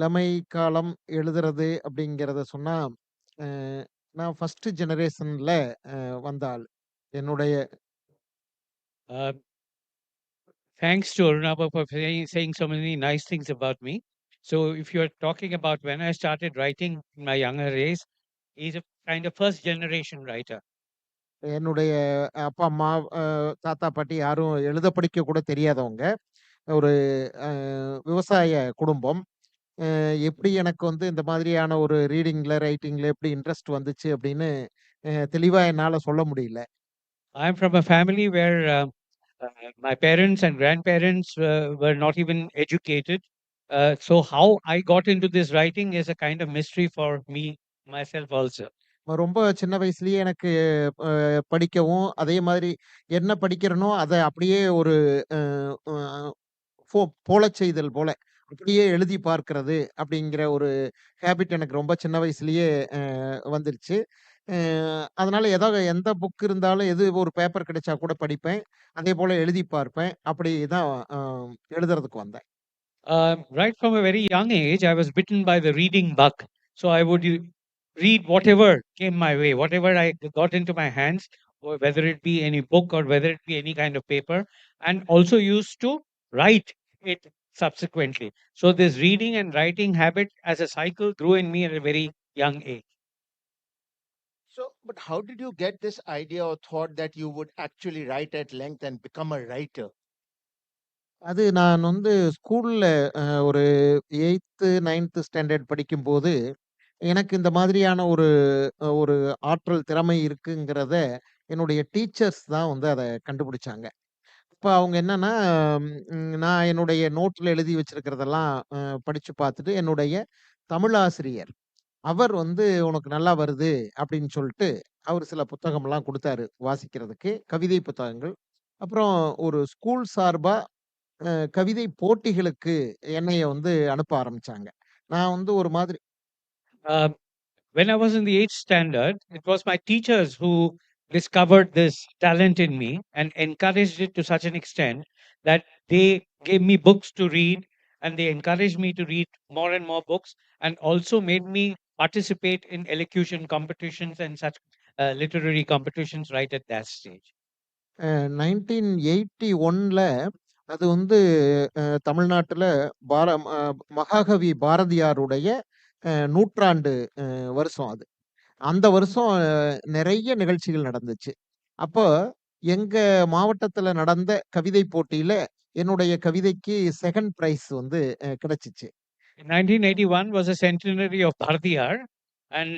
இளமை காலம் எழுதுறது அப்படிங்கிறத சொன்னா, அ நான் ஃபர்ஸ்ட் ஜெனரேஷன்ல வந்த ஆள். என்னுடைய Uh, Thanks to Arunabha for saying so many nice things about me. So, if you're talking about when I started writing in my younger days, he's a kind of first generation writer. என்னுடைய அப்பா, அம்மா, அ தாத்தா, பாட்டி யாரும் எழுத படிக்க கூட தெரியாதவங்க. ஒரு அ விவசாய குடும்பம். எப்படி எனக்கு வந்து இந்த மாதிரியான ஒரு ரீடிங்ல, ரைட்டிங்ல எப்படி இன்ட்ரெஸ்ட் வந்துச்சு அப்படின்னு தெளிவா என்னால சொல்ல முடியல. I'm from a family where my parents and grandparents were not even educated. So, how I got into this writing is a kind of mystery for me, myself also. ரொம்ப சின்ன வயசுலயே எனக்கு படிக்கவும், அதே மாதிரி என்ன படிக்கிறேனோ, அத அப்படியே ஒரு அ அ போலச் செய்தல் போல, அப்படியே எழுதி பார்க்கிறது அப்படிங்கிற ஒரு ஹேபிட் எனக்கு ரொம்ப சின்ன வயசுலயே வந்துருச்சு. அ அதனால எந்த புக் இருந்தாலும், எது ஒரு பேப்பர் கிடைச்சா கூட படிப்பேன். அதேபோல எழுதி பார்ப்பேன். அப்படிதான் அ எழுதுறதுக்கு வந்தேன். Right from a very young age, I was bitten by the reading bug. So I would read whatever came my way, whatever I got into my hands, or whether it be any book or whether it be any kind of paper, and also used to write it subsequently. So this reading and writing habit as a cycle grew in me at a very young age. So, but how did you get this idea or thought that you would actually write at length and become a writer? அது நான் வந்து ஸ்கூல்ல ஒரு eighth, ninth standard படிக்கும்போது, எனக்கு இந்த மாதிரியான ஒரு ஆற்றல், திறமை இருக்குங்கிறத என்னுடைய டீச்சர்ஸ் தான் வந்து அத கண்டுபிடிச்சாங்க. இப்ப அவங்க என்னன்னா, நான் என்னுடைய நோட்ல எழுதி வச்சிருக்கிறதெல்லாம் படிச்சு பார்த்துட்டு, என்னுடைய தமிழ் ஆசிரியர், அவர் வந்து "உனக்கு நல்லா வருது" அப்படின்னு சொல்ட்டு, அவரு சில புத்தகம்லாம் குடுத்தாரு வாசிக்கிறதுக்கு, கவிதை புத்தகங்கள். அப்புறம் ஒரு ஸ்கூல் சார்பா கவிதை போட்டிகளுக்கு என்னைய வந்து அனுப்ப ஆரம்பிச்சாங்க. நான் வந்து ஒரு மாதிரி Um, when I was in the eighth standard, it was my teachers who discovered this talent in me and encouraged it to such an extent that they gave me books to read and they encouraged me to read more and more books and also made me participate in elocution competitions and such literary competitions right at that stage. 1981ல அது வந்து தமிழ்நாட்டுல மகாகவி பாரதியாருடைய நூற்றாண்டு வருஷம் அது. அந்த வருஷம் நெறைய நிகழ்ச்சிகள் நடந்துச்சு. அப்போ எங்க மாவட்டத்துல நடந்த கவிதை போட்டியில என்னுடைய கவிதைக்கு 2ண்ட் பிரைஸ் வந்து கிடைச்சுச்சு. In 1981 was a centenary of Bharatiyar, and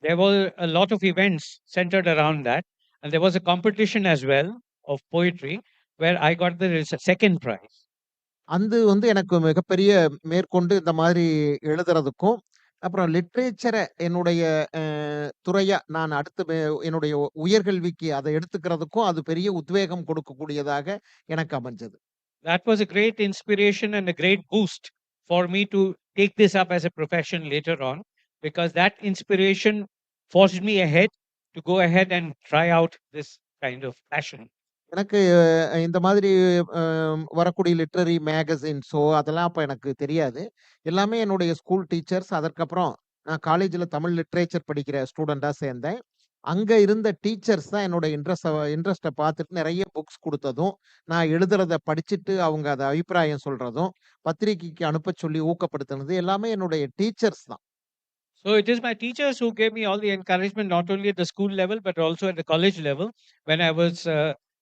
there were a lot of events centered around that. And there was a competition as well of poetry where I got the second prize. அது வந்து எனக்கு மிகப்பெரிய மேற்கொண்டு இந்த மாதிரி எழுதுறதுக்கும், அப்புறம் லிட்ரேச்சர என்னுடைய அ துறையா நான் அடுத்து என்னுடைய உயர்கல்விக்கு அத எடுத்துக்கிறதுக்கும் அது பெரிய உத்வேகம் கொடுக்கக்கூடியதாக எனக்கு அமைஞ்சது. That was a great inspiration and a great boost for me to take this up as a profession later on because that inspiration forced me ahead to go ahead and try out this kind of passion. எனக்கு இந்த மாதிரி அ வரக்கூடிய literary மேகசின்ஸோ அதெல்லாம் அப்ப எனக்கு தெரியாது. எல்லாமே என்னுடைய ஸ்கூல் டீச்சர்ஸ். அதற்கப்புறம் நான் காலேஜ்ல தமிழ் லிட்ரேச்சர் படிக்கிற ஸ்டூடெண்ட்டா சேர்ந்தேன். அங்க இருந்த டீச்சர்ஸ் தான் என்னோட இன்ட்ரெஸ்ட்ட பார்த்துட்டு நெறைய புக்ஸ் குடுத்ததும், நான் எழுதுறத படிச்சுட்டு அவங்க அத அபிப்பிராயம் சொல்றதும், பத்திரிக்கைக்கு அனுப்பச் சொல்லி ஊக்கப்படுத்துனது எல்லாமே என்னுடைய டீச்சர்ஸ் தான். So it is my teachers who gave me all the encouragement, not only at the school level, but also at the college level when I was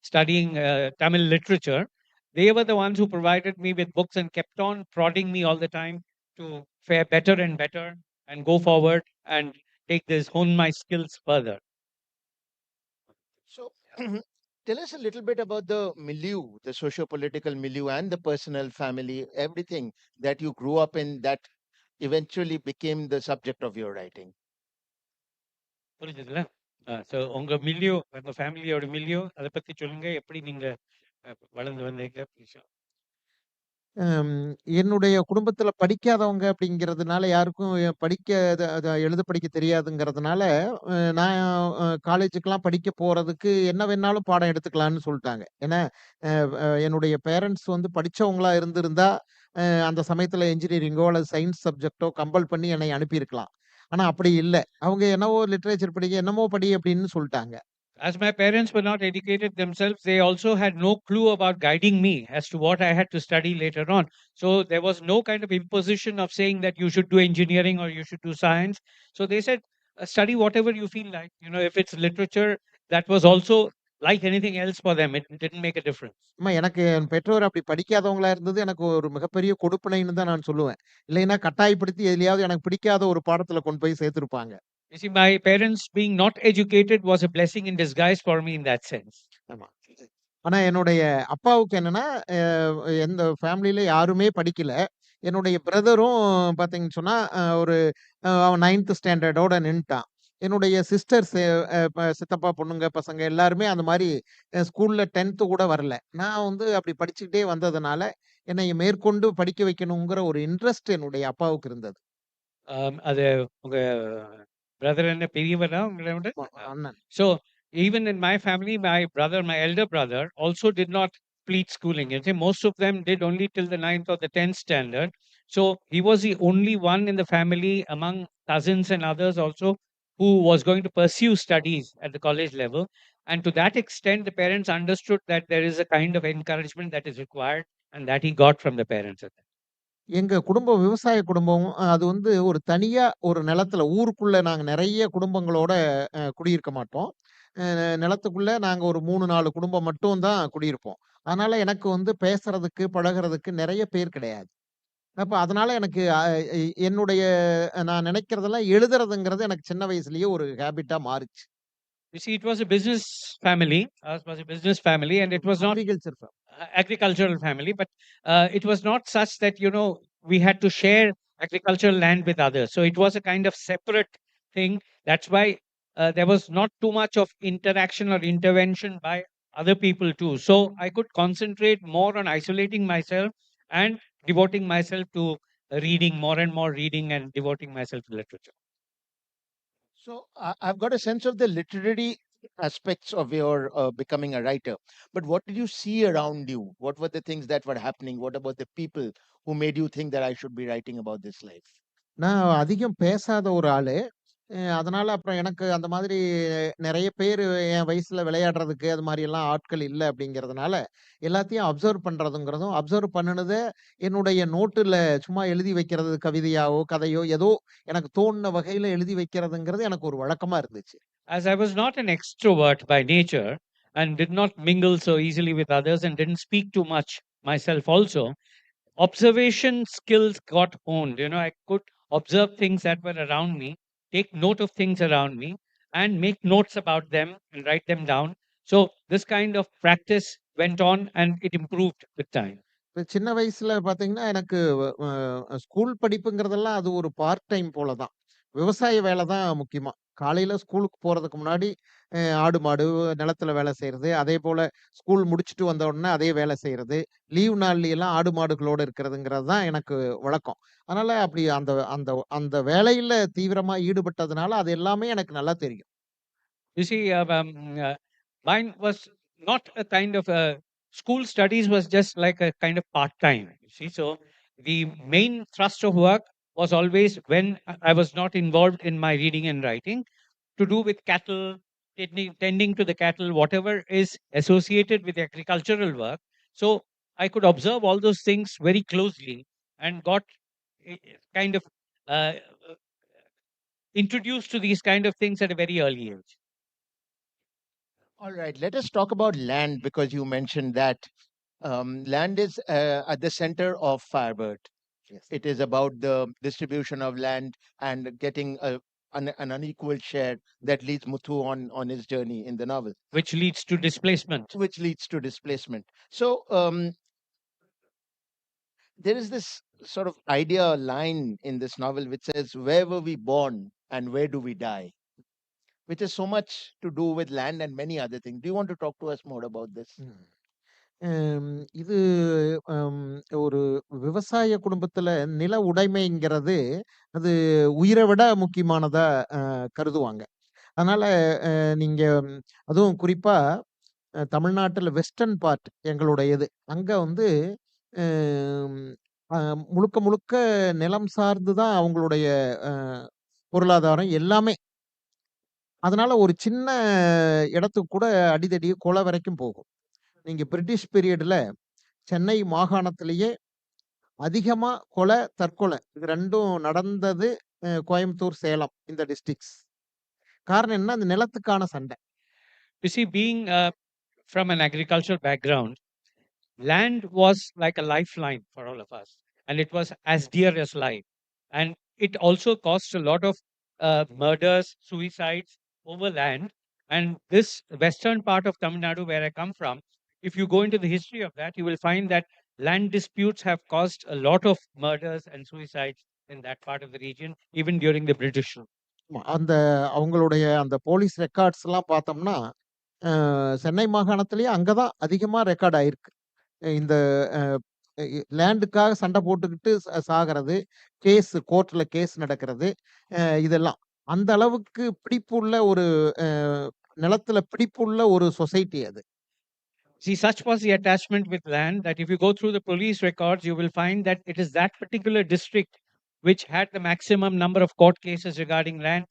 studying Tamil literature. They were the ones who provided me with books and kept on prodding me all the time to fare better and better and go forward and take this, hone my skills further. So, tell us a little bit about the milieu, the socio-political milieu, and the personal family, everything that you grew up in that eventually became the subject of your writing. புரிஞ்சதுல? So உங்க மில்லியோ, உங்க ஃபேமிலியோட மில்லியோ, அத பத்தி சொல்லுங்க. எப்படி நீங்க வளர்ந்து வந்தீங்க? ப்ளீஸ். அம் என்னுடைய குடும்பத்தில படிக்காதவங்க அப்படிங்கிறதுனால, யாருக்கும் படிக்க அத அத எழுத படிக்க தெரியாதுங்கிறதுனால, நான் காலேஜுக்குலாம் படிக்க போறதுக்கு என்ன வேணாலும் பாடம் எடுத்துக்கலான்னு சொல்ட்டாங்க. ஏன்னா, அ அ என்னுடைய பேரண்ட்ஸ் வந்து படிச்சவங்களா இருந்திருந்தா, அந்த சமயத்துல என்ஜினியரிங்கோ அல்லது சயன்ஸ் சப்ஜெக்ட்டோ கம்பல் பண்ணி என்னை அனுப்பியிருக்கலாம். ஆனா அப்படி இல்ல. அவங்க என்னவோ லிட்டரேச்சர் படிங்க, என்னமோ படி அப்படின்னு சொல்ட்டாங்க. As my parents were not educated themselves, they also had no clue about guiding me as to what I had to study later on. So there was no kind of imposition of saying that you should do engineering or you should do science. So they said, study whatever you feel like. You know, if it's literature, that was also like anything else for them. It didn't make a difference. எனக்கு என் பெற்றோர் அப்படி படிக்காதவங்களா இருந்தது எனக்கு ஒரு மிகப்பெரிய கொடுப்பினைன்னு தான் நான் சொல்லுவேன். இல்லைன்னா கட்டாயப்படுத்தி எதுலயாவது எனக்கு பிடிக்காத ஒரு பாடத்துல கொண்டு போய் சேர்த்திருப்பாங்க. You see, my parents being not educated was a blessing in disguise for me in that sense. ஆமா. ஆனா என்னுடைய அப்பாவுக்கு என்னன்னா, எந்த ஃபேமிலில யாருமே படிக்கல. என்னுடைய பிரதரும் பார்த்தீங்கன்னு சொன்னா, ஒரு அவன் 9த் ஸ்டாண்டர்டோட நின்னுட்டான். என்னுடைய சிஸ்டர்ஸ் சித்தப்பா பொண்ணுங்க, பசங்க எல்லாருமே அந்த மாரி ஸ்கூல்ல 10த் கூட வரல. நான் வந்து அப்படி படிச்சுக்கிட்டே வந்ததுனால, என்னைய மேற்கொண்டு படிக்க வைக்கணுங்கிற ஒரு இன்ட்ரெஸ்ட் என்னுடைய அப்பாவுக்கு இருந்தது. அது உங்க பிரதர் என்ன பெரியவரா உங்களை விட? அண்ணன். So even in my family, my brother, my elder brother, also did not complete schooling. You see, most of them did only till the 9th or the 10th standard. So he was the only one in the family among cousins and others also who was going to pursue studies at the college level. And to that extent, the parents understood that there is a kind of encouragement that is required and that he got from the parents. எங்க குடும்பம் விவசாய குடும்பம். அது வந்து ஒரு தனியா ஒரு நிலத்துல ஊருக்குள்ள நாங்க நெறைய குடும்பங்களோட குடியிருக்க மாட்டோம். நிலத்துக்குள்ள நாங்க ஒரு 3, 4 குடும்பம் மட்டும் தான் குடியிருப்போம். அதனால எனக்கு வந்து பேசுறதுக்கு, பழகுறதுக்கு நெறைய பேர் கிடையாது. அப்ப அதனால எனக்கு என்னுடைய நான் நினைக்கிறதெல்லாம் எழுதுறதுங்கிறது எனக்கு சின்ன வயசுலயே ஒரு ஹேபிட்டா மாறுச்சு. You see, it was a business family. Ours was a business family, and it was not agriculture agricultural family, but it was not such that we had to share agricultural land with others. So it was a kind of separate thing. That's why there was not too much of interaction or intervention by other people too. So I could concentrate more on isolating myself and devoting myself to reading, more and more reading, and devoting myself to literature. So I've got a sense of the literary aspects of your becoming a writer. But what did you see around you? What were the things that were happening? What about the people who made you think that I should be writing about this life? நான் அதிகம் பேசாத ஒரு ஆளு. அதனால அப்புறம் எனக்கு அந்த மாதிரி நெறைய பேரு என் வயசுல விளையாடுறதுக்கு அது மாரியெல்லாம் ஆட்கள் இல்ல அப்படிங்கிறதுனால, எல்லாத்தையும் அப்சர்வ் பண்றதுங்கிறதும், அப்சர்வ் பண்ணுனத என்னுடைய நோட்டுல சும்மா எழுதி வைக்கிறது கவிதையாவோ, கதையோ ஏதோ எனக்கு தோணுன வகையில எழுதி வைக்கிறதுங்கிறது எனக்கு ஒரு வழக்கமா இருந்துச்சு. As I was not an extrovert by nature and did not mingle so easily with others and didn't speak too much myself also, observation skills got honed. I could observe things that were around me, take note of things around me, and make notes about them and write them down. So this kind of practice went on and it improved with time. இப்ப சின்ன வயசுல பார்த்தீங்கன்னா, எனக்கு school படிப்புங்கிறதெல்லாம் அது ஒரு part time போல தான். விவசாய வேலை தான் முக்கியமா. காலையில ஸ்கூலுக்கு போறதுக்கு முன்னாடி ஆடு, மாடு நிலத்துல வேலை செய்றது. அதேபோல ஸ்கூல் முடிச்சுட்டு வந்த உடனே அதே வேலை செய்றது. லீவ் நாள்லயெல்லாம் ஆடு, மாடுகளோட இருக்கிறதுங்கிறது தான் எனக்கு வழக்கம். அதனால அப்படி அந்த அந்த அந்த வேலையில தீவிரமா ஈடுபட்டதுனால, அது எல்லாமே எனக்கு நல்லா தெரியும். You see, mine was not a kind of school studies was just like a kind of part time. You see, so the main thrust of work was always when I was not involved in my reading and writing to do with cattle, tending to the cattle, whatever is associated with agricultural work. So I could observe all those things very closely and got kind of uh, introduced to these kind of things at a very early age. All right, let us talk about land because you mentioned that. Land is at the center of Firebird. Yes. It is about the distribution of land and getting an unequal share that leads Muthu on his journey in the novel. Which leads to displacement. Which leads to displacement. So there is this sort of idea line in this novel which says, where were we born and where do we die? Which is so much to do with land and many other things. Do you want to talk to us more about this? இது ஒரு விவசாய குடும்பத்துல நில உடைமைங்கிறது அது உயிரை விட முக்கியமானதா கருதுவாங்க. அதனால நீங்க அதுவும் குறிப்பா தமிழ்நாட்டுல வெஸ்டர்ன் பார்ட் எங்களுடையது. அங்க வந்து அ முழுக்க முழுக்க நிலம் சார்ந்து தான் அவங்களுடைய அ பொருளாதாரம் எல்லாமே. அதனால ஒரு சின்ன இடத்துக்கு கூட அடிதடி, கொலை வரைக்கும் போகும். நீங்க பிரிட்டிஷ் பீரியட்ல சென்னை மாகாணத்திலேயே அதிகமா கொலை, தற்கொலை இது 2ம் நடந்தது கோயம்புத்தூர், சேலம் இந்த டிஸ்ட்ரிக்ட்ஸ். காரணம் என்ன? அந்த நிலத்துக்கான சண்டை. You see, being from an agricultural background, land was like a lifeline for all of us, and it was as dear as life. And it also caused a lot of murders, suicides over land. And this western part of Tamil Nadu, where I come from, if you go into the history of that, you will find that land disputes have caused a lot of murders and suicides in that part of the region, even during the British rule. ஆமா. அந்த அவங்களுடைய அந்த police ரெக்கார்ட்ஸ்லாம் பார்த்தோம்னா, அ சென்னை மாகாணத்திலேயே அங்க தான் அதிகமா record ஆயிருக்கு. இந்த அ லேண்டுக்காக சண்டை போட்டுக்கிட்டு சாகுறது, கோர்ட்ல கேஸ் நடக்கிறது, இதெல்லாம். அந்த அளவுக்கு பிடிப்புள்ள ஒரு அ நிலத்தில பிடிப்புள்ள ஒரு சொசைட்டி அது. See, such was the attachment with land that if you go through the police records, you will find that it is that particular district which had the maximum number of court cases regarding land,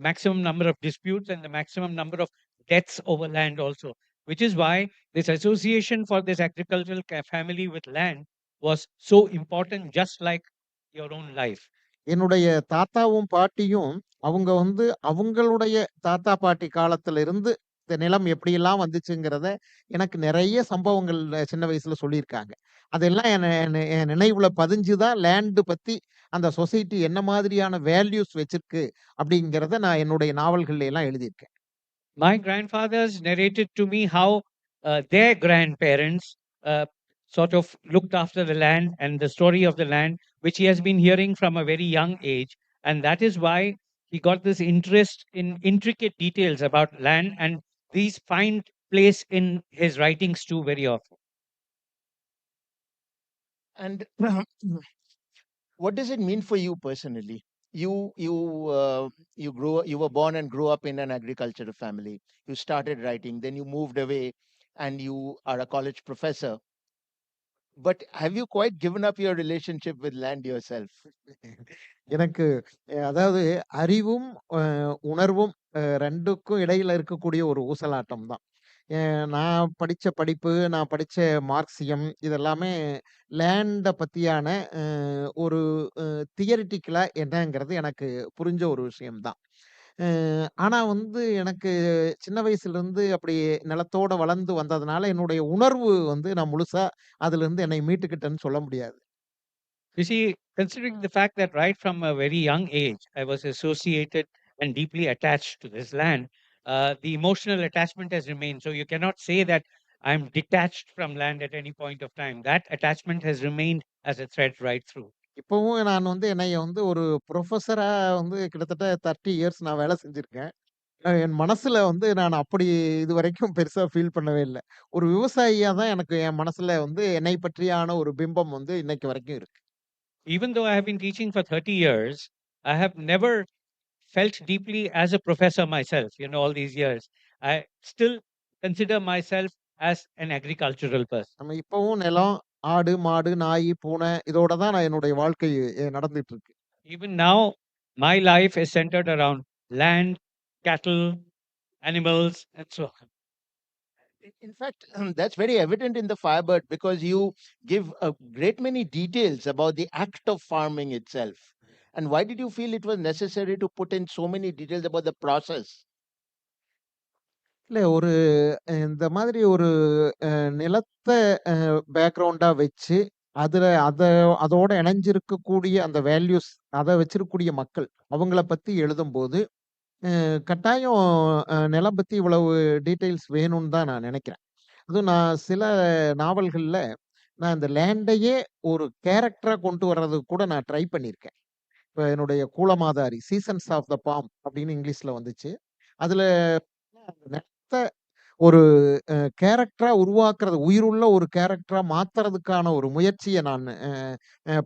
maximum number of disputes, and the maximum number of deaths over land also. Which is why this association for this agricultural family with land was so important, just like your own life. என்னுடைய தாத்தாவும், பாட்டியும் அவங்க வந்து அவங்களுடைய தாத்தா, பாட்டி காலத்துல இருந்து இந்த நிலம் எப்படியெல்லாம் வந்துச்சுங்கிறத எனக்கு நெறைய சம்பவங்கள் சின்ன வயசுல சொல்லியிருக்காங்க. அதெல்லாம் என் நினைவுல பதிஞ்சு தான் லேண்ட் பத்தி அந்த சொசைட்டி என்ன மாதிரியான வேல்யூஸ் வச்சிருக்கு அப்படிங்கிறத நான் என்னுடைய நாவல்கள்ல எல்லாம் எழுதியிருக்கேன். My grandfathers narrated to me how their grandparents sort of looked after the land and the story of the land, which he has been hearing from a very young age. And that is why he got this interest in intricate details about land, and these find place in his writings too very often. And what does it mean for you personally? You were born and grew up in an agricultural family. You started writing, then you moved away, and you are a college professor. But have you quite given up your relationship with land yourself? எனக்கு அதாவது அறிவும், உணர்வும் 2க்கும் இடையில இருக்கக்கூடிய ஒரு ஊசலாட்டம் தான். நான் படிச்ச படிப்பு, நான் படிச்ச மார்க்சியம் இதெல்லாமே லேண்ட பத்தியான அ ஒரு தியரிட்டிக்கலா என்னங்கிறது எனக்கு புரிஞ்ச ஒரு விஷயம் தான். அ ஆனா வந்து எனக்கு சின்ன வயசுலருந்து அப்படி நிலத்தோட வளர்ந்து வந்ததுனால, என்னுடைய உணர்வு வந்து நான் முழுசா அதிலிருந்து என்னை மீட்டுக்கிட்டேன்னு சொல்ல முடியாது. You see, considering the fact that right from a very young age, I was associated and deeply attached to this land, the emotional attachment has remained. So you cannot say that I'm detached from land at any point of time. That attachment has remained as a thread right through. இப்பவும் நான் வந்து என்னைய வந்து ஒரு புரொஃபஸரா வந்து கிட்டத்தட்ட 30 years நான் வேலை செஞ்சிருக்கேன். என் மனசுல வந்து நான் அப்படி இதுவரைக்கும் பெருசா ஃபீல் பண்ணவே இல்ல. ஒரு விவசாயியா தான் எனக்கு என் மனசுல வந்து என்னை பற்றியான ஒரு பிம்பம் வந்து இன்னைக்கு வரைக்கும் இருக்கு. Even though I have been teaching for 30 years, I have never felt deeply as a professor myself, all these years. I still consider myself as an agricultural person. நம்ம இப்பவும் நிலம், ஆடு, மாடு, நாயி, பூனை இதோட தான் நான் என்னுடைய வாழ்க்கை நடந்துட்டு இருக்கு. Even now, my life is centered around land, cattle, animals, and so on. In fact, that's very evident in the Firebird because you give a great many details about the act of farming itself. And why did you feel it was necessary to put in so many details about the process? இல்ல ஒரு இந்த மாதிரி ஒரு நிலத்த பேக்கிரவுண்டா வச்சு, அதுல அதோட இணைஞ்சிருக்கக்கூடிய அந்த வேல்யூஸ் அத வச்சிருக்கக்கூடிய மக்கள், அவங்கள பத்தி எழுதும்போது, கட்டாயம் நிலம் பத்தி இவ்வளவு டீட்டெயில்ஸ் வேணும்னு தான் நான் நெனைக்கிறேன். அதுவும் நான் சில நாவல்கள்ல, நான் இந்த லேண்டையே ஒரு கேரக்டரா கொண்டு வர்றதுக்கு கூட நான் ட்ரை பண்ணியிருக்கேன். இப்ப என்னுடைய கூலமாதாரி, சீசன்ஸ் ஆஃப் த பாம் அப்படின்னு இங்கிலீஷ்ல வந்துச்சு. அதுல அந்த நிலத்த ஒரு கேரக்டரா உருவாக்குறது, உயிருள்ள ஒரு கேரக்டரா மாத்துறதுக்கான ஒரு முயற்சிய நானு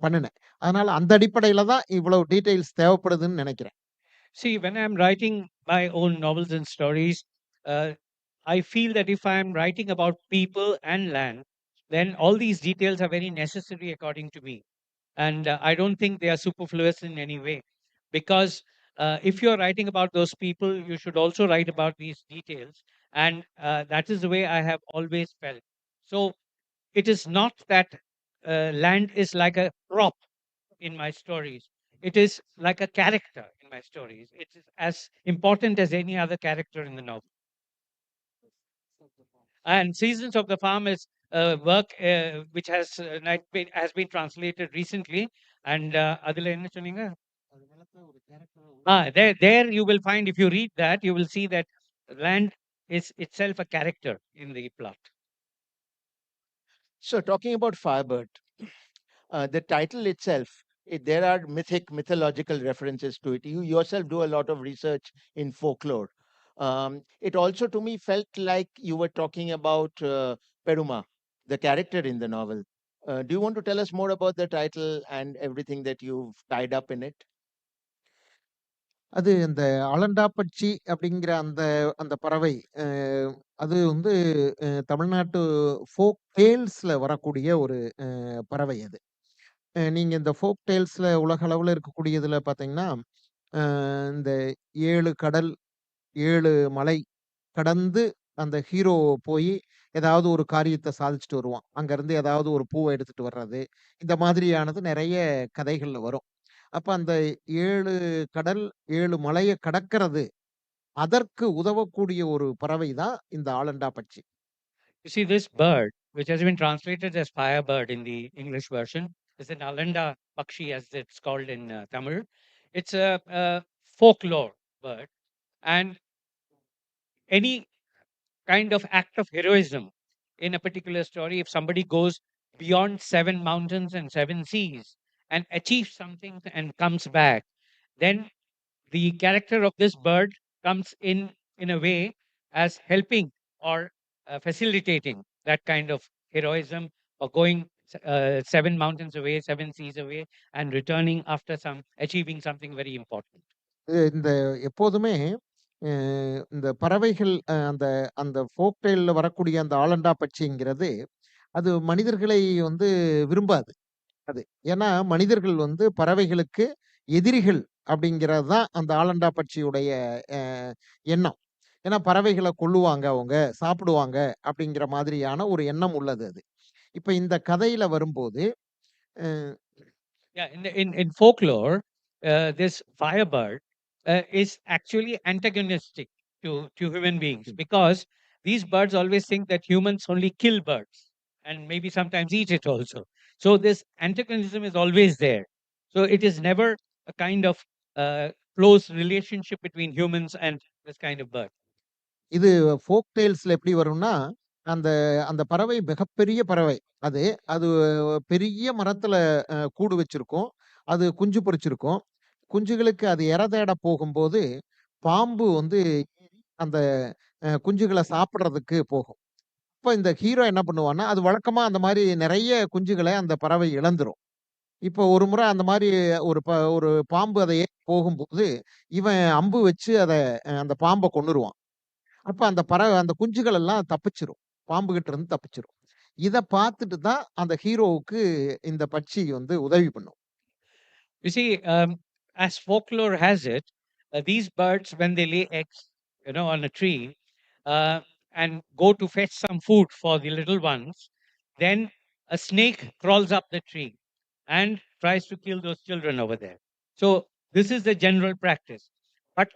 பண்ணுனேன். அதனால அந்த அடிப்படையில தான் இவ்வளவு டீட்டெயில்ஸ் தேவைப்படுதுன்னு நெனைக்கிறேன். See, when I'm writing my own novels and stories, I feel that if I'm writing about people and land, then all these details are very necessary according to me. and I don't think they are superfluous in any way, because if you're writing about those people, you should also write about these details, and that is the way I have always felt. So it is not that land is like a prop in my stories. It is like a character in my stories. It is as important as any other character in the novel. And Seasons of the Farm is a work which has been translated recently. And அதுல என்ன சொன்னீங்க? There you will find, if you read that, you will see that land is itself a character in the plot. So, talking about Firebird, the title itself, there are mythological references to it. You yourself do a lot of research in folklore. It also, to me, felt like you were talking about Peruma, the character in the novel. Do you want to tell us more about the title and everything that you've tied up in it? அது இந்த அலண்டாப்பட்சி அப்படிங்கிற அந்த அந்த பறவை அது வந்து தமிழ்நாட்டு folk டேல்ஸ்ல வரக்கூடிய ஒரு பறவை அது. நீங்க இந்த ஃபோக் டேல்ஸ்ல உலக அளவுல இருக்கக்கூடியதுல பார்த்தீங்கன்னா, இந்த 7 கடல், 7 மலை கடந்து அந்த ஹீரோ போயி ஏதாவது ஒரு காரியத்த சாதிச்சுட்டு வருவான். அங்கருந்து ஏதாவது ஒரு பூவ எடுத்துட்டு வர்றது, இந்த மாதிரியானது நெறைய கதைகள்ல வரும். அப்ப அந்த 7 கடல், 7 மலைய கடக்கிறது, அதற்கு உதவக்கூடிய ஒரு பறவை தான் இந்த ஆலண்டா பட்சி. You see, this bird, which has been translated as firebird in the English version, is an Alanda Pakshi, as it's called in Tamil. It's a folklore bird, and any kind of act of heroism in a particular story, if somebody goes beyond 7 mountains and 7 seas and achieves something and comes back, then the character of this bird comes in a way as helping or facilitating that kind of heroism, or going 7 mountains away, 7 seas away, and returning after achieving something very important. இந்த எப்போதுமே அ இந்த பறவைகள் அந்த அந்த folk டேல்ல வரக்கூடிய அந்த ஆலண்டா பட்சிங்கிறது, அது மனிதர்களை வந்து விரும்பாது. அது. ஏன்னா, மனிதர்கள் வந்து பறவைகளுக்கு எதிரிகள் அப்படிங்கிறது தான் அந்த ஆலண்டா பட்சியுடைய அ எண்ணம். ஏன்னா, பறவைகள கொல்லுவாங்க அவங்க, சாப்பிடுவாங்க அப்படிங்கிற மாதிரியான ஒரு எண்ணம் உள்ளது அது. இப்ப இந்த கதையில வரும்போது, அ Yeah, in folklore, this firebird is actually antagonistic to human beings, because these birds always think that humans only kill birds and maybe sometimes eat it also. So this antagonism is always there. So it is never a kind of close relationship between humans and this kind of bird. இது folk டேல்ஸ்ல எப்படி வரும்னா, அந்த அந்த பறவை மிகப்பெரிய பறவை. அது. அது பெரிய மரத்துல கூடு வச்சிருக்கும். அது குஞ்சு பொரிச்சிருக்கும். குஞ்சுகளுக்கு அது இரை தேட போகும்போது, பாம்பு வந்து அந்த குஞ்சுகள சாப்பிடுறதுக்கு போகும். அப்ப இந்த ஹீரோ என்ன பண்ணுவான்னா, அது வழக்கமா அந்த மாரி நெறைய குஞ்சுகள அந்த பறவை இழந்துரும். இப்ப ஒரு முறை அந்த மாரி ஒரு பாம்பு அத ஏறி போகும்போது, இவன் அம்பு வச்சு அந்த பாம்ப கொன்னுருவான். அப்ப அந்த குஞ்சுகள் எல்லாம் தப்பிச்சிரும். பாம்புகிட்ட இருந்து தப்பிச்சிரும். இத பார்த்துட்டு தான் அந்த ஹீரோவுக்கு இந்த பட்சி வந்து உதவி பண்ணும். You see, as folklore has it, these birds, when they lay eggs, on a tree, and go to fetch some food for the little ones, then a snake crawls up the tree and tries to kill those children over there. So this is the general practice. But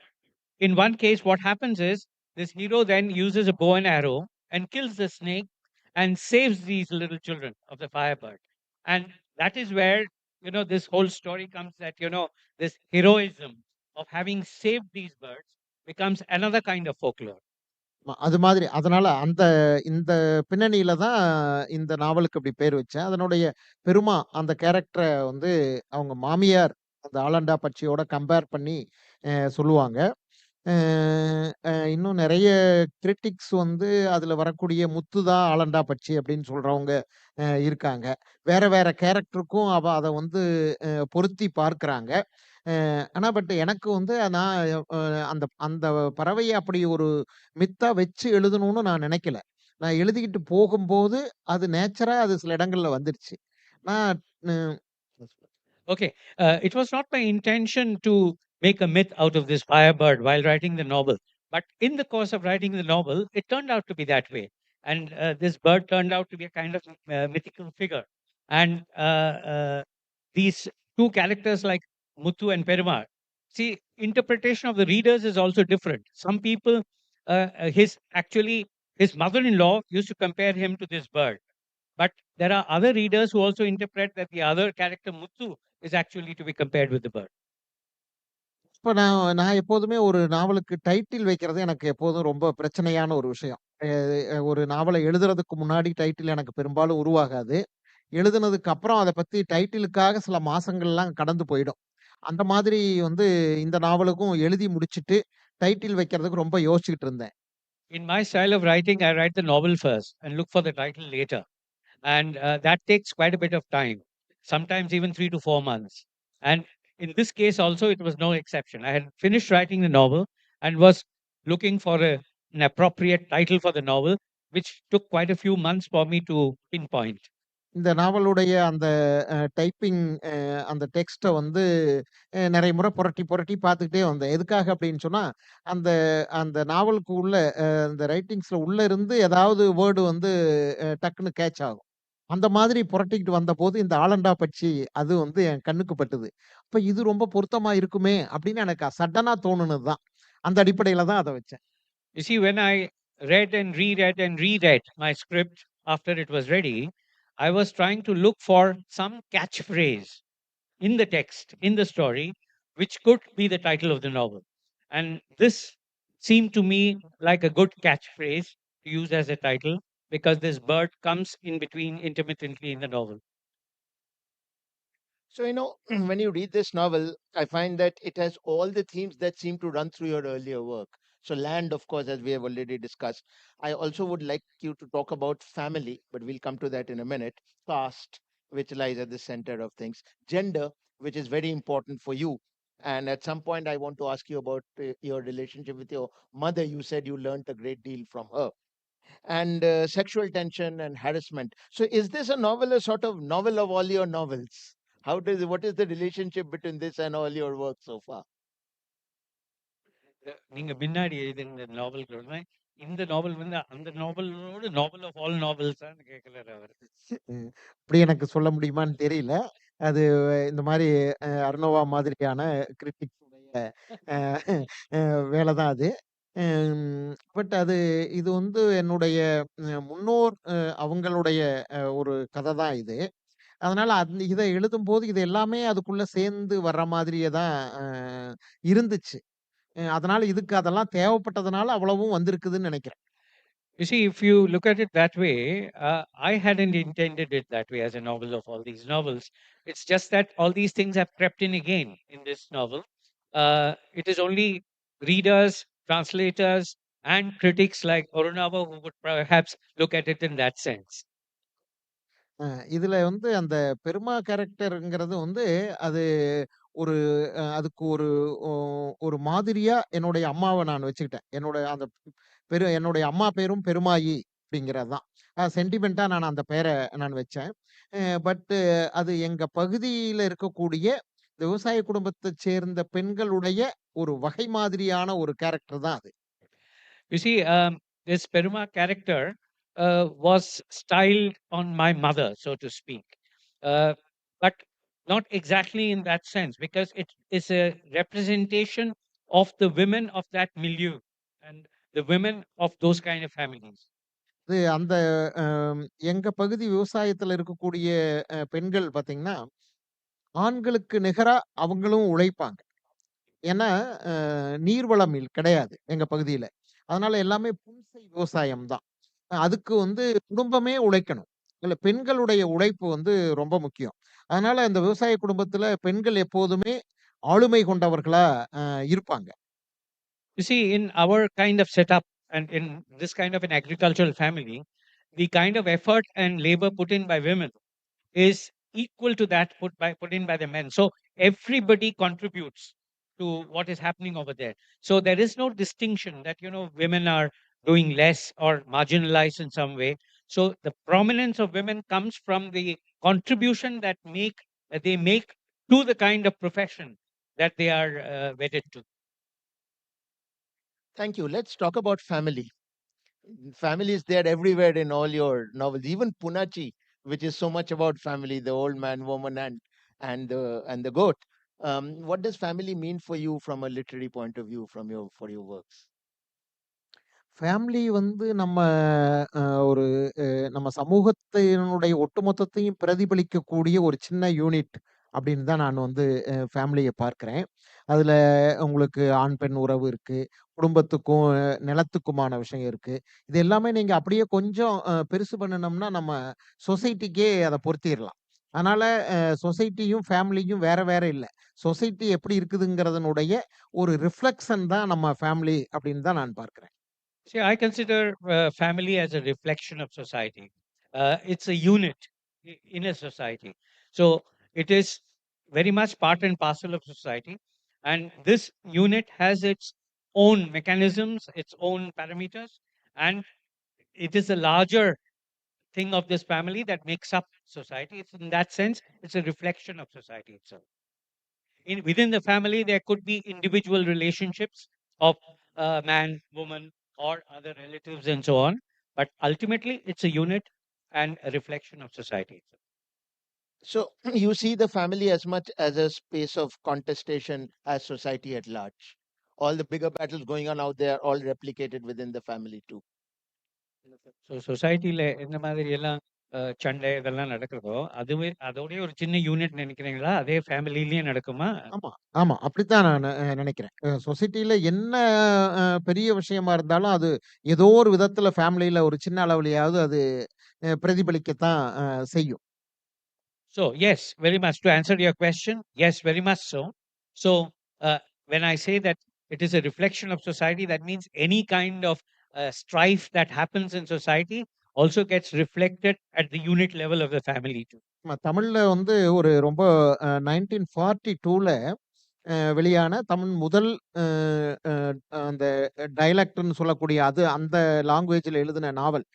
in one case, what happens is this hero then uses a bow and arrow and kills the snake and saves these little children of the firebird. And that is where, this whole story comes, that, this heroism of having saved these birds becomes another kind of folklore. அது மாதிரி. அதனால இந்த பின்னணியில தான் இந்த நாவலுக்கு அப்படி பேர் வச்சேன். அதனுடைய பெருமா அந்த கேரக்டர வந்து அவங்க மாமியார் அந்த ஆலண்டா பட்சியோட கம்பேர் பண்ணி சொல்லுவாங்க. அ இன்னும் நெறைய கிரிட்டிக்ஸ் வந்து அதுல வரக்கூடிய முத்து தான் ஆலண்டா பட்சி அப்படின்னு சொல்றவங்க இருக்காங்க. வேற வேற கேரக்டருக்கும் அத வந்து பொருத்தி பார்க்கிறாங்க. ஆனா எனக்கு வந்து நான் அந்த அந்த பறவைய அப்படி ஒரு மித்தா வச்சு எழுதணும்னு நான் நினைக்கல. நான் எழுதிக்கிட்டு போகும்போது, அது நேச்சரா அது சில இடங்கள்ல வந்துருச்சு. நான் ந Okay. It was not my intention to make a myth out of this firebird while writing the novel. But in the course of writing the novel, it turned out to be that way. And this bird turned out to be a kind of mythical figure. And these two characters like Muthu and Perumal, see, interpretation of the readers is also different. Some people, his mother-in-law used to compare him to this bird. But there are other readers who also interpret that the other character, Muthu, is actually to be compared with the bird. இப்ப நான் நான் எப்போதுமே ஒரு நாவலுக்கு title வைக்கிறது எனக்கு எப்போதும் ரொம்ப பிரச்சனையான ஒரு விஷயம். ஒரு நாவல எழுதுறதுக்கு முன்னாடி டைட்டில் எனக்கு பெரும்பாலும் உருவாகாது. எழுதுனதுக்கு அப்புறம் அத பத்தி டைட்டிலுக்காக சில மாசங்கள்லாம் கடந்து போயிடும். அந்த மாதிரி வந்து இந்த நாவலுக்கும் எழுதி முடிச்சுட்டு, டைட்டில் வைக்கிறதுக்கு ரொம்ப யோசிச்சுக்கிட்டு இருந்தேன். In my style of writing, I write the novel first and look for the title later. And that takes quite a bit of time, sometimes even 3 to 4 months. And in this case, also, it was no exception. I had finished writing the novel and was looking for an appropriate title for the novel, which took quite a few months for me to pinpoint. இந்த நாவலுடைய அந்த typing அந்த டெக்ஸ்ட்ட வந்து நெறைய முறை புரட்டி, புரட்டி பார்த்துக்கிட்டே வந்தேன். எதுக்காக அப்படின்னு சொன்னா, அந்த அந்த நாவலுக்கு உள்ள அந்த ரைட்டிங்ஸ்ல உள்ள இருந்து ஏதாவது வேர்டு வந்து டக்குன்னு கேட்ச் ஆகும். அந்த மாதிரி புரட்டிக்கிட்டு வந்தபோது, இந்த ஆலண்டா பட்சி அது வந்து என் கண்ணுக்கு பட்டுது. அப்ப இது ரொம்ப பொருத்தமா இருக்குமே! அப்படின்னு எனக்கு சடனா தோணுனது தான். அந்த அடிப்படையில தான் அத வச்சேன். You see, when I read and reread my script after it was ready, I was trying to look for some catchphrase in the text, in the story, which could be the title of the novel. And this seemed to me like a good catchphrase to use as a title because this bird comes in between intermittently in the novel. So, when you read this novel, I find that it has all the themes that seem to run through your earlier work. So, land, of course, as we have already discussed. I also would like you to talk about family, but we'll come to that in a minute. Caste, which lies at the center of things. Gender, which is very important for you. And at some point, I want to ask you about your relationship with your mother. You said you learned a great deal from her. And sexual tension and harassment. So, is this a novel, a sort of novel of all your novels? What is the relationship between this and all your work so far? நீங்க பின்னாடி எழுதின நாவல்கள் வந்து, இந்த நாவல் வந்து அந்த நாவலோட நாவல் of all நாவல்ஸான்னு கேட்கறாரு அவர். இப்படி எனக்கு சொல்ல முடியுமான்னு தெரியல. அது இந்த மாரி அர்னோவா மாதிரியான கிரிட்டிக்ஸ் உடைய அ அ வேல தான் அது. பட் இது வந்து என்னுடைய முன்னோர் அவங்களுடைய ஒரு கத தான் இது. அதனால இத எழுதும்போது இது எல்லாமே அதுக்குள்ள சேர்ந்து வர்ற மாதிரியே தான் இருந்துச்சு. அதனால இதுக்கு அதெல்லாம் தேவைப்பட்டதுனால அவ்வளவும் வந்திருக்குதுன்னு நெனைக்கிறேன். You see, if you look at it that way, I hadn't intended it that way as a novel of all these novels. It's just that all these things have crept in again in this novel. It is only readers, translators, and critics like Arunava who would perhaps look at it in that sense. அ இதுல வந்து அந்த பெருமா கேரக்டர்ங்கிறது வந்து அது ஒரு அதுக்கு ஒ ஒரு மாதிரியா என்னுடைய அம்மாவ நான் வச்சுக்கிட்டேன். என்னுடைய அம்மா பேரும் பெருமாயி அப்படிங்கிறது தான். சென்டிமென்ட்டா நான் அந்த பேர நான் வச்சேன். பட் அது எங்க பகுதியில இருக்கக்கூடிய இந்த விவசாய குடும்பத்தைச் சேர்ந்த பெண்களுடைய ஒரு வகை மாதிரியான ஒரு கேரக்டர் தான் அது. You see, this Peruma character was styled on my mother, so to speak, uh, but not exactly in that sense because it is a representation of the women of that milieu and the women of those kind of families. அந்த எங்க பகுதி விவசாயத்துல இருக்கக்கூடிய பெண்கள் பார்த்தீங்கன்னா, ஆண்களுக்கு நிகரா அவங்களும் உழைப்பாங்க. ஏன்னா, நீர்வளம் கிடையாது எங்க பகுதியில. அதனால எல்லாமே புன்செய் விவசாயம் தான். அதுக்கு வந்து குடும்பமே உழைக்கணும். இதுல பெண்களுடைய உழைப்பு வந்து ரொம்ப முக்கியம். அதனால இந்த விவசாய குடும்பத்துல பெண்கள் எப்போதுமே ஆளுமை கொண்டவர்களா இருப்பாங்க. You see, in our kind of setup and in this kind of an agricultural family, the kind of effort and labor put in by women is equal to that put in by the men. So everybody contributes to what is happening over there. So there is no distinction that women are doing less or marginalized in some way. So the prominence of women comes from the contribution that they make to the kind of profession that they are wedded to. Thank you. Let's talk about family. Family is there everywhere in all your novels, even Punachi, which is so much about family, the old man, woman, and the goat. What does family mean for you from a literary point of view, from your for your works? Family வந்து நம்ம அ ஒரு நம்ம சமூகத்தினுடைய ஒட்டுமொத்தத்தையும் பிரதிபலிக்கக்கூடிய ஒரு சின்ன unit அப்படின்னு தான் நான் வந்து ஃபேமிலிய பார்க்கிறேன். அதுல உங்களுக்கு ஆண், பெண் உறவு இருக்கு. குடும்பத்துக்கும், நிலத்துக்குமான விஷயம் இருக்கு. இது எல்லாமே நீங்க அப்படியே கொஞ்சம் பெருசு பண்ணுனோம்னா, நம்ம சொசைட்டிக்கே அத பொருத்திரலாம். அதனால சொசைட்டியும், ஃபேமிலியும் வேற வேற இல்ல. சொசைட்டி எப்படி இருக்குதுங்கிறதனுடைய ஒரு ரிஃப்ளெக்ஷன் தான் நம்ம ஃபேமிலி அப்படின்னு தான் நான் பார்க்கிறேன். See, I consider family as a reflection of society. It's a unit in a society. So it is very much part and parcel of society. And this unit has its own mechanisms, its own parameters. And it is a larger thing of this family that makes up society. It's in that sense, it's a reflection of society itself. Within the family, there could be individual relationships of man, woman, or other relatives, and so on. But ultimately, it's a unit and a reflection of society itself. So you see the family as much as a space of contestation as society at large. All the bigger battles going on out there, all replicated within the family too. So சொசைட்டியில் எந்த மாதிரி எல்லாம் சண்டை இதெல்லாம் நடக்கிறதோ அதுவே அதோடய ஒரு சின்ன யூனிட் நினைக்கிறீங்களா? அதே ஃபேமிலிலேயே நடக்குமா? ஆமா, ஆமா. அப்படித்தான் நான் நெனைக்கிறேன். சொசைட்டில என்ன பெரிய விஷயமா இருந்தாலும், அது ஏதோ ஒரு விதத்தில ஃபேமிலில ஒரு சின்ன அளவுலயாவது அது பிரதிபலிக்கத்தான் செய்யும். So, yes, very much. To answer your question, yes, very much so. So, when I say that it is a reflection of society, that means any kind of strife that happens in society also gets reflected at the unit level of the family too. தமிழ்ல வந்து ஒரு ரொம்ப 1942ல வெளியான தமிழ் முதல் அ அ அந்த டயலக்ட்ன்னு சொல்லக்கூடிய அந்த லாங்குவேஜ்ல எழுதின நாவல்.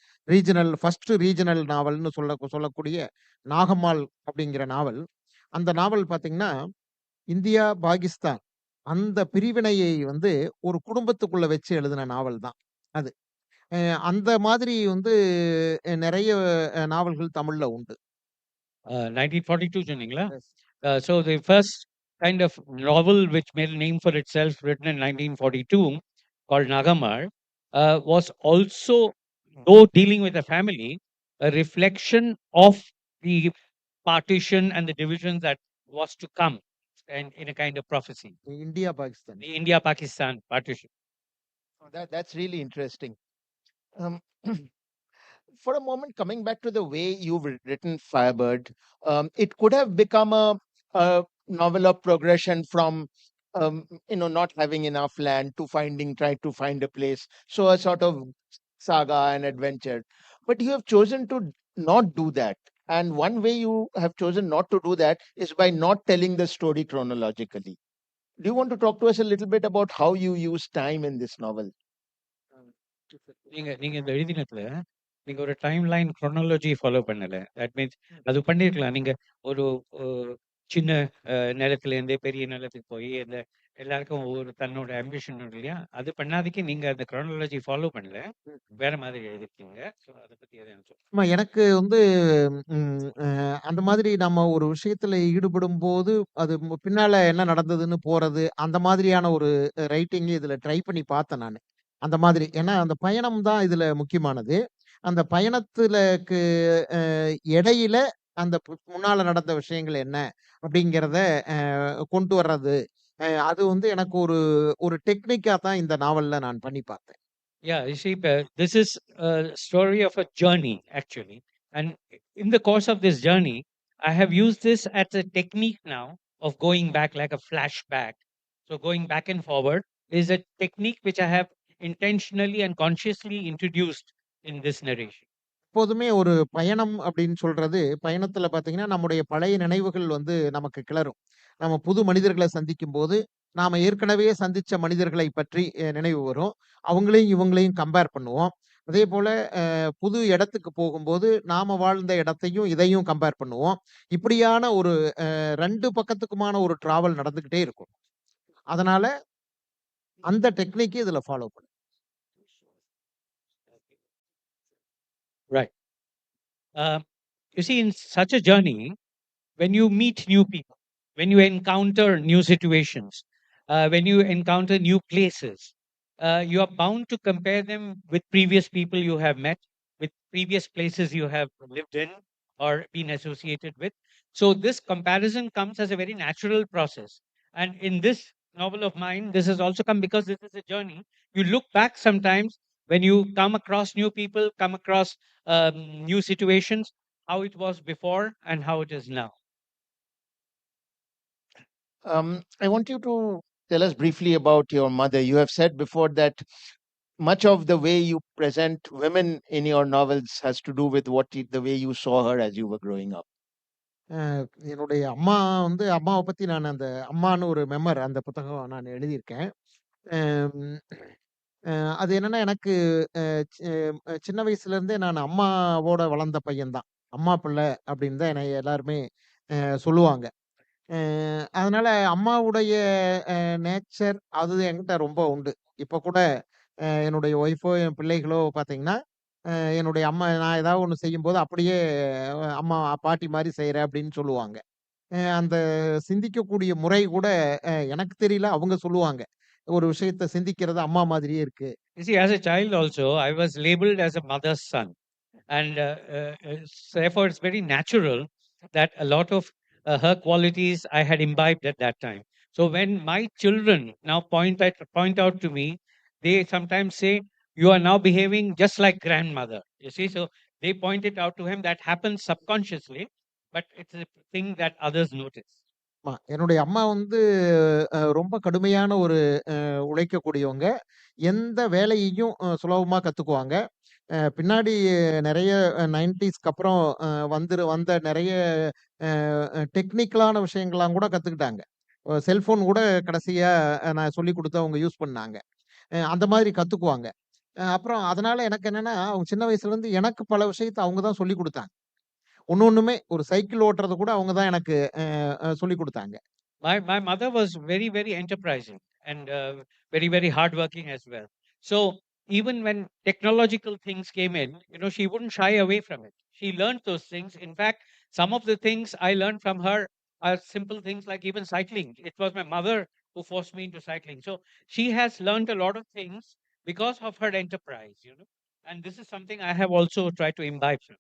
ஃபர்ஸ்ட் ரீஜனல் நாவல்ன்னு சொல்லக்கூடிய நாகம்மாள் அப்படிங்கிற நாவல். அந்த நாவல் பார்த்தீங்கன்னா, இந்தியா, பாகிஸ்தான் அந்த பிரிவினையை வந்து ஒரு குடும்பத்துக்குள்ள வச்சு எழுதின நாவல் தான் அது. அந்த மாதிரி வந்து நெறைய நாவல்கள் தமிழ்ல உண்டு. 1942 சொன்னீங்களா? Yes. So the first kind of novel which made a name for itself, written in 1942, called Nagamar, was also, though dealing with a family, a reflection of the partition and the division that was to come, and in a kind of prophecy. India, Pakistan. The India-Pakistan partition. Oh, that's really interesting. Um, for a moment, coming back to the way you've written Firebird, it could have become a novel of progression from not having enough land to try to find a place. So a sort of saga and adventure. But you have chosen to not do that. And one way you have chosen not to do that is by not telling the story chronologically. Do you want to talk to us a little bit about how you use time in this novel? நீங்க நீங்க இந்த எழுதினதுல நீங்க ஒரு time line chronology follow பண்ணல. That means அது பண்ணியிருக்கலாம். நீங்க ஒரு சின்ன நிலத்துலேருந்தே பெரிய நிலத்துக்கு போய் இந்த எல்லாருக்கும் ஒரு தன்னோட ஆம்பிஷன் இல்லையா? அது பண்ணாதீங்க. நீங்க அந்த குரோனாலஜி ஃபாலோ பண்ணல. வேற மாதிரி எழுதிருக்கீங்க. ஸோ அதை பத்தி எதாவது ஆமா, எனக்கு வந்து அந்த மாதிரி நம்ம ஒரு விஷயத்துல ஈடுபடும்போது, அது பின்னால என்ன நடந்ததுன்னு போறது, அந்த மாதிரியான ஒரு ரைட்டிங் இதுல ட்ரை பண்ணி பார்த்தேன் நானு. அந்த மாதிரி. ஏன்னா, அந்த பயணம் தான் இதுல முக்கியமானது. அந்த பயணத்துலக்கு அ இடையில அந்த முன்னால நடந்த விஷயங்கள் என்ன அப்படிங்கிறத கொண்டு வர்றது. அது வந்து எனக்கு ஒரு ஒரு டெக்னிக்கா தான் இந்த நாவல்ல நான் பண்ணி பார்த்தேன். Yeah, you see, this is a story of a journey, actually. And in the course of this journey, I have used this as a technique now of going back like a flashback. So, going back and forward is a technique which I have intentionally and consciously introduced in this narration. எப்போதுமே ஒரு பயணம் அப்படின்னு சொல்றது, பயணத்துல பார்த்தீங்கன்னா, நம்முடைய பழைய நினைவுகள் வந்து நமக்கு கிளரும். நம்ம புது மனிதர்கள சந்திக்கும்போது, நாம ஏற்கனவே சந்திச்ச மனிதர்களை பற்றி நினைவு வரும். அவங்களையும், இவங்களையும் கம்பேர் பண்ணுவோம். அதேபோல புது இடத்துக்கு போகும்போது, நாம வாழ்ந்த இடத்தையும், இதையும் கம்பேர் பண்ணுவோம். இப்படியான ஒரு 2 பக்கத்துக்குமான ஒரு டிராவல் நடந்துகிட்டே இருக்கும். அதனால அந்த டெக்னிக் இதுல ஃபாலோ பண்ணு. Right. Uh, you see, in such a journey, when you meet new people, when you encounter new situations, when you encounter new places, you are bound to compare them with previous people you have met, with previous places you have lived in or been associated with. So, this comparison comes as a very natural process. And in this novel of mine, this has also come because this is a journey. You look back sometimes when you come across new people, come across new situations, how it was before and how it is now. I want you to tell us briefly about your mother. You have said before that much of the way you present women in your novels has to do with the way you saw her as you were growing up. அ என்னுடைய அம்மா வந்து அம்மாவ பத்தி நான் அந்த அம்மான்னு ஒரு மெமர் அந்த புத்தகம் நான் எழுதியிருக்கேன். அம் அ அது என்னன்னா எனக்கு அ சி சின்ன வயசுலேருந்தே நான் அம்மாவோட வளர்ந்த பையன் தான். அம்மா பிள்ளை அப்படின்னு தான் என்னைய எல்லாருமே சொல்லுவாங்க. அ அதனால அம்மாவுடைய நேச்சர் அது என்கிட்ட ரொம்ப உண்டு. இப்ப கூட என்னுடைய ஒய்ஃபோ, என் பிள்ளைகளோ பார்த்தீங்கன்னா, என்னுடைய அம்மா நான் ஏதாவது ஒண்ணு செய்யும்போது அப்படியே அம்மா பாட்டி மாரி செய்ற அப்படின்னு சொல்லுவாங்க. அந்த சிந்திக்கக்கூடிய முறை கூட எனக்கு தெரியல. அவங்க சொல்லுவாங்க. ஒரு விஷயத்த சிந்திக்கிறது அம்மா மாதிரியே இருக்கு. You see, as a child also, I was labeled as a mother's son. And therefore, it's very natural that a lot of her qualities I had imbibed at that time. So when my children now point out to me, they sometimes say, "You are now behaving just like grandmother." You see, so they point it out to him. That happens subconsciously, but it's a thing that others notice. என்னுடைய அம்மா வந்து ரொம்ப கடுமையான ஒரு உழைக்கக்கூடியவங்க. எந்த வேலையையும் சுலபமா கத்துக்குவாங்க. பின்னாடி நெறைய 90ஸ்க்கு அப்புறம் வந்த நெறைய அ டெக்னிக்கலான விஷயங்கள்லாம் கூட கத்துக்கிட்டாங்க. செல்ஃபோன் கூட கடைசியா நான் சொல்லிக் குடுத்து அவங்க யூஸ் பண்ணாங்க. அந்த மாதிரி கத்துக்குவாங்க. அப்புறம் அதனால எனக்கு என்னன்னா, அவங்க சின்ன வயசுலேருந்து எனக்கு பல விஷயத்த அவங்க தான் சொல்லிக் குடுத்தாங்க. ஒண்ணுமே ஒரு சைக்கிள் ஓட்டுறது கூட அவங்க தான் எனக்கு சொல்லிக் குடுத்தாங்க. My mother was very enterprising and very hardworking as well. So even when technological things came in, she wouldn't shy away from it. She learned those things. In fact, some of the things I learned from her are simple things like even cycling. It was my mother who forced me into cycling. So she has learned a lot of things because of her enterprise. And this is something I have also tried to imbibe from.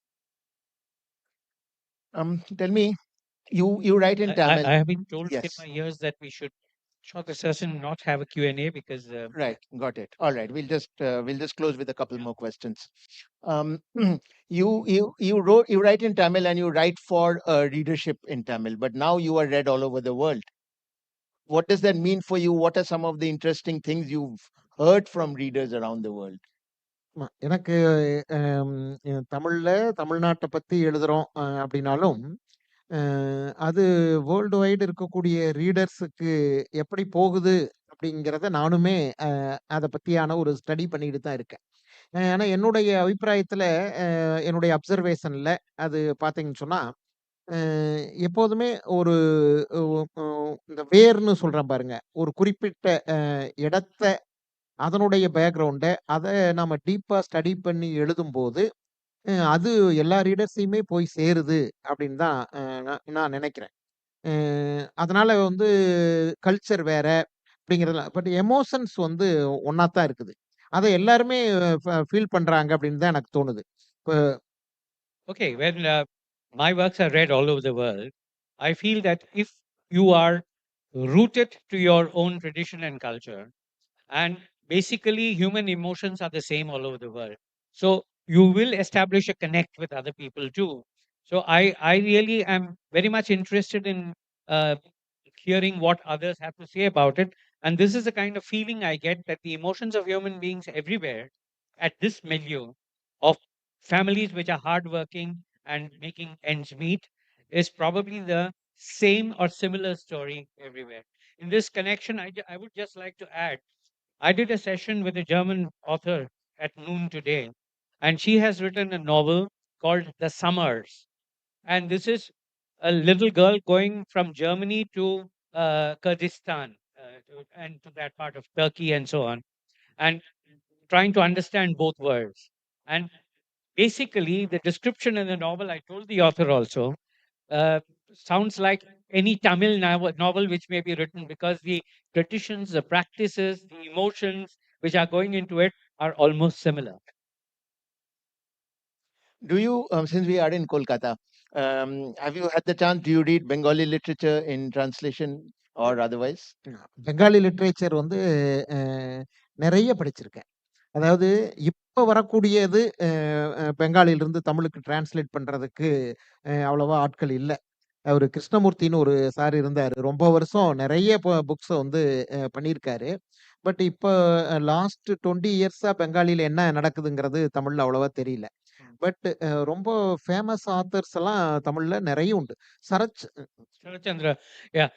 Tell me, you write in Tamil. I have been told in Yes. my years that we should short the session, not have a Q&A because Right, got it. All right, we'll just close with a couple more questions. Um, you write in Tamil and you write for readership in Tamil, but now you are read all over the world. What does that mean for you? What are some of the interesting things you've heard from readers around the world? எனக்கு அம் தமிழ்ல தமிழ்நாட்ட பத்தி எழுதுறோம் அப்படின்னாலும், அ அது world wide இருக்கக்கூடிய ரீடர்ஸுக்கு எப்படி போகுது அப்படிங்கிறத நானுமே அத பத்தியான ஒரு ஸ்டடி பண்ணிட்டு தான் இருக்கேன். ஆனா என்னுடைய அபிப்பிராயத்துல, என்னுடைய அப்சர்வேஷன்ல அது பார்த்தீங்கன்னு சொன்னா, அ எப்போதுமே ஒரு ஒ ஒ இந்த வேர்ன்னு சொல்றேன் பாருங்க. ஒரு குறிப்பிட்ட இடத்த, அதனுடைய பேக்கிரவுண்ட, அத நம்ம டீப்பா ஸ்டடி பண்ணி எழுதும்போது, அது எல்லா ரீடர்ஸையுமே போய் சேருது அப்படின்னு தான் நான் நினைக்கிறேன். அ அதனால வந்து கல்ச்சர் வேற அப்படிங்கிறதுல பட் எமோஷன்ஸ் வந்து ஒண்ணா தான் இருக்குது. அத எல்லாருமே ஃபீல் பண்றாங்க அப்படின்னு தான் எனக்கு தோணுது. இப்ப okay, when my works are read all over the world, I feel that if you are rooted to your own tradition and culture, and basically human emotions are the same all over the world, so you will establish a connect with other people too. So I really am very much interested in uh, hearing what others have to say about it. And this is the kind of feeling I get that the emotions of human beings everywhere at this milieu of families which are hardworking and making ends meet is probably the same or similar story everywhere. In this connection, I would just like to add I did a session with a German author at noon today, and she has written a novel called The Summers. And this is a little girl going from Germany to Kurdistan and to that part of Turkey and so on, and trying to understand both worlds. And basically, the description in the novel, I told the author also, uh, sounds like any Tamil novel which may be written, because the traditions, the practices, the emotions which are going into it are almost similar. Do you, since we are in Kolkata, have you had the chance? Do you read Bengali literature in translation or otherwise? Bengali literature வந்து நிறைய படிச்சிருக்கேன். அதாவது இப்ப வரக்கூடியது பெங்காலியிலிருந்து தமிழுக்கு translate பண்றதுக்கு அவ்வளவா ஆட்கள் இல்ல. அவரு கிருஷ்ணமூர்த்தின்னு ஒரு சார் இருந்தாரு. ரொம்ப வருஷம் நிறைய புக்ஸ வந்து பண்ணியிருக்காரு. பட் இப்ப லாஸ்ட் 20 இயர்ஸா பெங்காலில என்ன நடக்குதுங்கிறது தமிழ்ல அவ்வளவா தெரியல. பட் ரொம்ப ஃபேமஸ் ஆத்தர்ஸ் எல்லாம் தமிழ்ல நிறைய உண்டு. Sharachandra, yeah.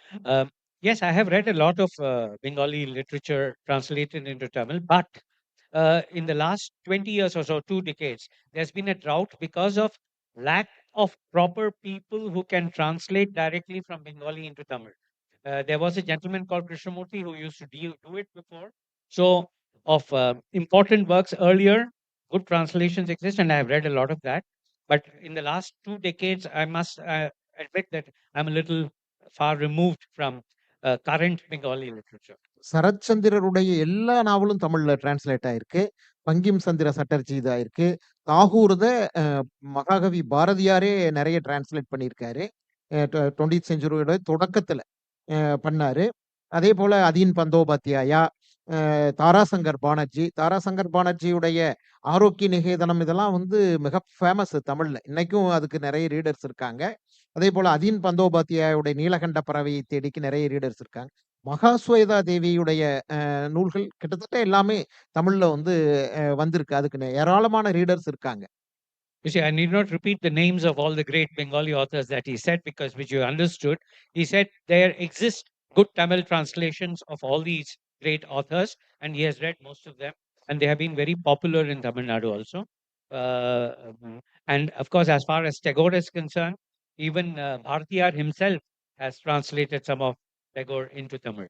Yes, I have read a lot of Bengali literature translated into Tamil, but in the last 20 years or so, 2 decades, there's been a drought because of lack of proper people who can translate directly from Bengali into Tamil. There was a gentleman called Krishnamurti who used to do it before. So, of important works earlier, good translations exist, and I have read a lot of that. But in the last 2 decades, I must admit that I'm a little far removed from current Bengali literature. சரத்சந்திரருடைய எல்லா நாவலும் தமிழ்ல translate ஆயிருக்கு. பங்கிம் சந்திர சட்டர்ஜி இதாயிருக்கு. தாகூர்த மகாகவி பாரதியாரே நிறைய translate பண்ணியிருக்காரு. 20th செஞ்சுரியோட தொடக்கத்துல பண்ணாரு. அதே போல அதீன் பந்தோபாத்யாயா, தாராசங்கர் பானர்ஜி. தாராசங்கர் பானர்ஜியுடைய ஆரோக்கிய நிகேதனம் இதெல்லாம் வந்து மிக ஃபேமஸ் தமிழ்ல. இன்னைக்கும் அதுக்கு நிறைய ரீடர்ஸ் இருக்காங்க. அதே போல அதீன் பந்தோபாத்யாயுடைய நீலகண்ட பறவையை தேடிக்கு நிறைய ரீடர்ஸ் இருக்காங்க. மகாஸ்வேதா தேவியுடைய நூல்கள் கிட்டத்தட்ட எல்லாமே தமிழ்ல வந்து வந்திருக்கு. அதுக்கு ஏராளமான ரீடர்ஸ் இருக்காங்க. You see, I need not repeat the names of all the great Bengali authors that he said, because which you understood. He said there exist good Tamil translations of all these great authors, and he has read most of them, and they have been very popular in Tamil Nadu also. And of course, as far as Tagore is concerned, even Bhartiyar himself has translated some of Tagore into Tamil.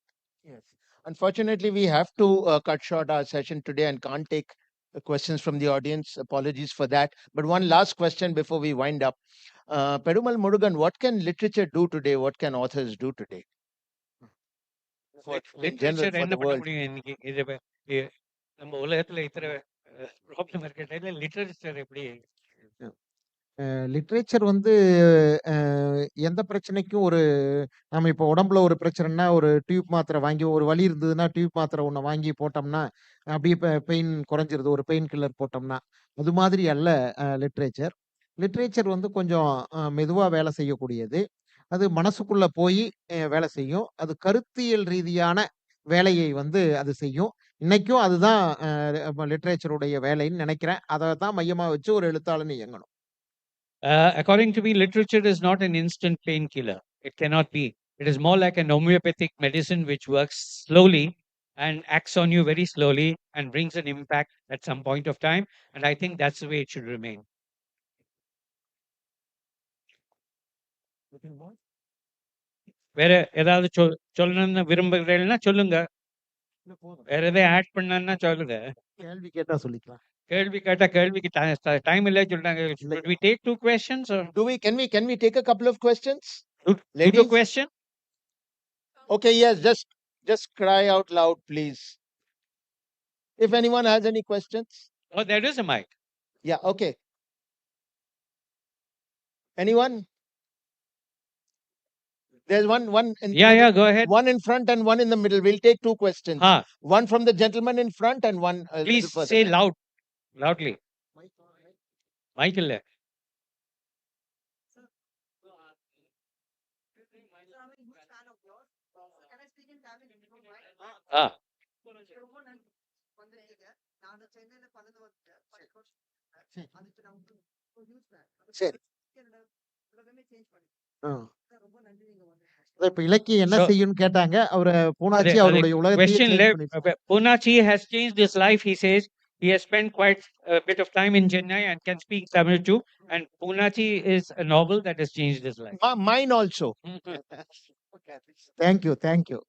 Yes. Unfortunately, we have to cut short our session today and can't take questions from the audience. Apologies for that. But one last question before we wind up. Perumal Murugan, what can literature do today? What can authors do today? In general, for என்ன the பண்ண world. முடியும் இன்னைக்கு? நம்ம உலகத்துல இத்தனை problem இருக்கிற literature எப்படி? Literature வந்து எந்த பிரச்சனைக்கும் நம்ம இப்போ உடம்புல ஒரு பிரச்சனைனா ஒரு டியூப் மாத்திரை வாங்கி, ஒரு வலி இருந்ததுன்னா டியூப் மாத்திரை ஒன்று வாங்கி போட்டோம்னா அப்படியே பெயின் குறைஞ்சிருது. ஒரு பெயின் கில்லர் போட்டோம்னா அது மாதிரி அல்ல லிட்ரேச்சர். லிட்ரேச்சர் வந்து கொஞ்சம் மெதுவா வேலை செய்யக்கூடியது. அது மனசுக்குள்ள போய் வேலை செய்யும். அது கருத்தியல் ரீதியான வேலையை வந்து அது செய்யும். இன்னைக்கும் அதுதான் லிட்ரேச்சருடைய வேலைன்னு நினைக்கிறேன். அதை தான் மையமா வச்சு ஒரு எழுத்தாளன் இயங்கணும். According to me, literature is not an instant painkiller. It cannot be. It is more like an homeopathic medicine which works slowly and acts on you very slowly and brings an impact at some point of time. And I think that's the way it should remain. வேற ஏதாவது சொல்லணும்னு விரும்புகிறீங்கன்னா சொல்லுங்க. வேற எதாவது add பண்ணா சொல்லுங்க. கேள்வி கேட்டா சொல்லிக்கலாம். கேள்வி கேட்டா கேள்விக்கு டைம் இல்ல சொல்றாங்க. Should we take 2 questions or Can we take a couple of questions? Ladies? Question? Okay, yes, just cry out loud, please. If anyone has any questions. Oh, there is a mic. Yeah, okay. Anyone? There's one Yeah, go ahead. one in front and one in the middle. We'll take 2 questions. One from the gentleman in front and one Please say loudly. Mic இல்ல. சரி. இப்ப இலக்கியம் என்ன செய்யும்னு கேட்டாங்க. அவரு பூனாச்சி அவருடைய உலகத்தையே Poonachi has changed his life. He says He has spent quite a bit of time in Chennai and can speak Tamil too. And Punachi is a novel that has changed his life. Mine also. Thank you. Thank you.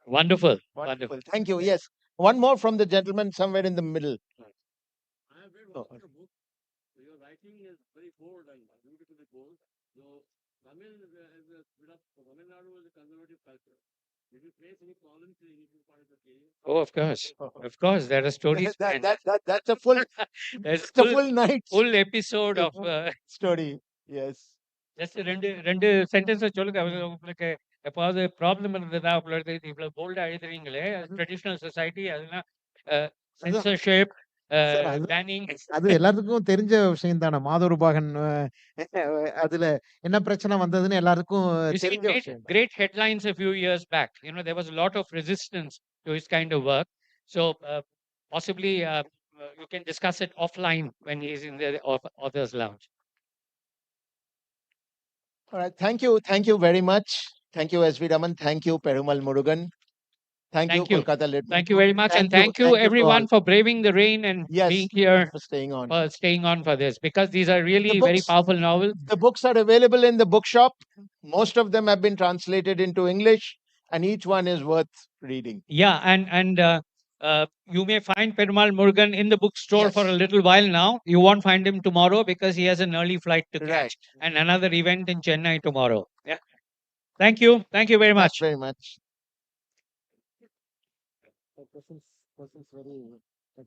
Wonderful. Wonderful. Thank you. Yes. One more from the gentleman somewhere in the middle. I have read Oh. one of your books. Your writing is very bold and beautifully bold. So Tamil is a bit of Tamil Nadu is a conservative culture. Did you face any problems in the initial part of the career? Oh, of course. Of course. There are stories. and That's a full there's it's a full, full night full episode of story. Yes. just ரெண்டு sentence சொல்லுங்க உங்களுக்கு எப்பாவது problem இருந்ததா உங்களுக்கு இவ்வளவு போல்டா எழுதுறீங்களே traditional society அதெல்லாம் censorship sir, பேனிங் அது எல்லாத்துக்கும் தெரிஞ்ச விஷயம் தானே. மாதொருபாகன் அதுல என்ன பிரச்சனை வந்ததுன்னு எல்லாருக்கும் தெரிஞ்ச விஷயம் தான். great headlines a few years back. There was a lot of resistance to his kind of work. So possibly you can discuss it offline when he's in the author's lounge. All right. Thank you. Thank you very much. Thank you, S.V. Raman. Thank you, Perumal Murugan. Thank you, Thank you. Kolkata Lit. Thank you very much. And thank you to all. everyone for braving the rain and Yes, being here, for staying on. for staying on for this, because these are really The very books- powerful novels. The books are available in the bookshop. Most of them have been translated into English, and each one is worth reading. Yeah, and you may find Perumal Murugan in the bookstore for a Yes. little while now. You won't find him tomorrow because he has an early flight to catch Right. and another event in Chennai tomorrow. Yeah. Thank you. Thank you very much. Thanks very much.